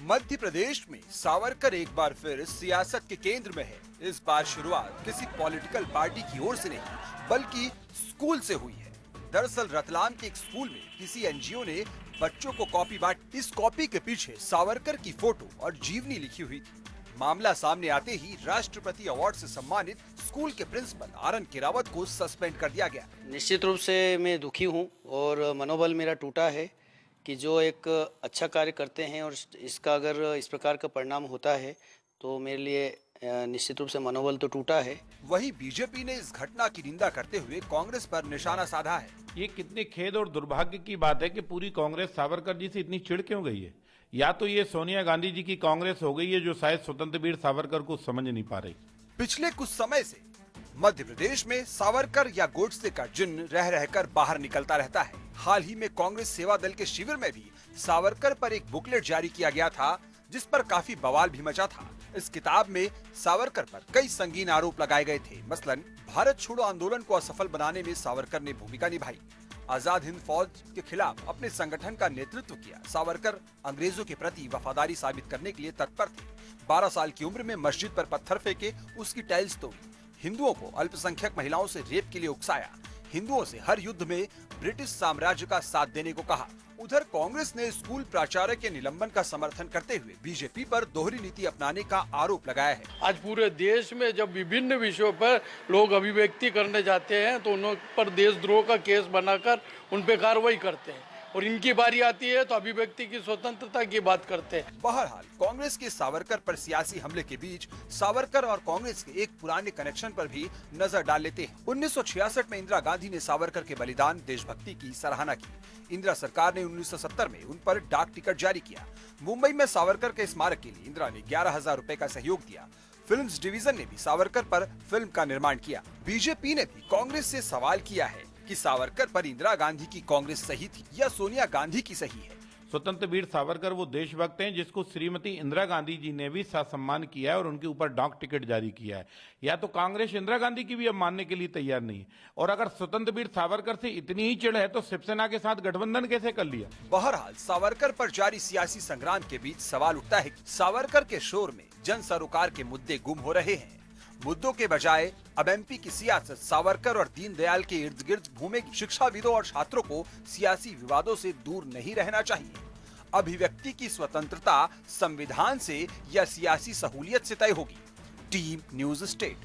मध्य प्रदेश में सावरकर एक बार फिर सियासत के केंद्र में है। इस बार शुरुआत किसी पॉलिटिकल पार्टी की ओर से नहीं बल्कि स्कूल से हुई है। दरअसल रतलाम के एक स्कूल में किसी एनजीओ ने बच्चों को कॉपी बांटी। इस कॉपी के पीछे सावरकर की फोटो और जीवनी लिखी हुई थी। मामला सामने आते ही राष्ट्रपति अवार्ड से सम्मानित स्कूल के प्रिंसिपल आर.एन. किरावत को सस्पेंड कर दिया गया। निश्चित रूप से मैं दुखी हूँ और मनोबल मेरा टूटा है कि जो एक अच्छा कार्य करते हैं और इसका अगर इस प्रकार का परिणाम होता है तो मेरे लिए निश्चित रूप से मनोबल तो टूटा है। वहीं बीजेपी ने इस घटना की निंदा करते हुए कांग्रेस पर निशाना साधा है। ये कितने खेद और दुर्भाग्य की बात है कि पूरी कांग्रेस सावरकर जी से इतनी चिढ़ क्यों गई है। या तो ये सोनिया गांधी जी की कांग्रेस हो गई है जो शायद स्वतंत्र वीर सावरकर को समझ नहीं पा रही। पिछले कुछ समय से मध्य प्रदेश में सावरकर या गोडसे का जिन्न रह रहकर बाहर निकलता रहता है। हाल ही में कांग्रेस सेवा दल के शिविर में भी सावरकर पर एक बुकलेट जारी किया गया था जिस पर काफी बवाल भी मचा था। इस किताब में सावरकर पर कई संगीन आरोप लगाए गए थे। मसलन भारत छोड़ो आंदोलन को असफल बनाने में सावरकर ने भूमिका निभाई, आजाद हिंद फौज के खिलाफ अपने संगठन का नेतृत्व किया। सावरकर अंग्रेजों के प्रति वफादारी साबित करने के लिए तत्पर थे। 12 साल की उम्र में मस्जिद पर पत्थर फेंके, उसकी टाइल्स तोड़ी, हिंदुओं को अल्पसंख्यक महिलाओं से रेप के लिए उकसाया, हिंदुओं से हर युद्ध में ब्रिटिश साम्राज्य का साथ देने को कहा। उधर कांग्रेस ने स्कूल प्राचार्य के निलंबन का समर्थन करते हुए बीजेपी पर दोहरी नीति अपनाने का आरोप लगाया है। आज पूरे देश में जब विभिन्न विषयों पर लोग अभिव्यक्ति करने जाते हैं तो उन पर देशद्रोह का केस बनाकर उन पे कार्रवाई करते हैं और इनकी बारी आती है तो अभिव्यक्ति की स्वतंत्रता की बात करते हैं। बहरहाल कांग्रेस के सावरकर पर सियासी हमले के बीच सावरकर और कांग्रेस के एक पुराने कनेक्शन पर भी नजर डाल लेते हैं। 1966 में इंदिरा गांधी ने सावरकर के बलिदान देशभक्ति की सराहना की। इंदिरा सरकार ने 1970 में उन पर डाक टिकट जारी किया। मुंबई में सावरकर के स्मारक के लिए इंदिरा ने 11,000 रुपए का सहयोग दिया। फिल्म्स डिवीजन ने भी सावरकर पर फिल्म का निर्माण किया। बीजेपी ने भी कांग्रेस से सवाल किया है कि सावरकर पर इंदिरा गांधी की कांग्रेस सही थी या सोनिया गांधी की सही है। स्वतंत्र वीर सावरकर वो देशभक्त हैं जिसको श्रीमती इंदिरा गांधी जी ने भी सम्मान किया है और उनके ऊपर डाक टिकट जारी किया है। या तो कांग्रेस इंदिरा गांधी की भी अब मानने के लिए तैयार नहीं है। और अगर स्वतंत्र वीर सावरकर से इतनी ही चिढ़ है तो शिवसेना के साथ गठबंधन कैसे कर लिया। बहरहाल सावरकर पर जारी सियासी संग्राम के बीच सवाल उठता है कि सावरकर के शोर में जन सरोकार के मुद्दे गुम हो रहे हैं। मुद्दों के बजाय अब एमपी की सियासत सावरकर और दीनदयाल के इर्द गिर्द घूमेगी। शिक्षाविदों और छात्रों को सियासी विवादों से दूर नहीं रहना चाहिए। अभिव्यक्ति की स्वतंत्रता संविधान से या सियासी सहूलियत से तय होगी। Team news state.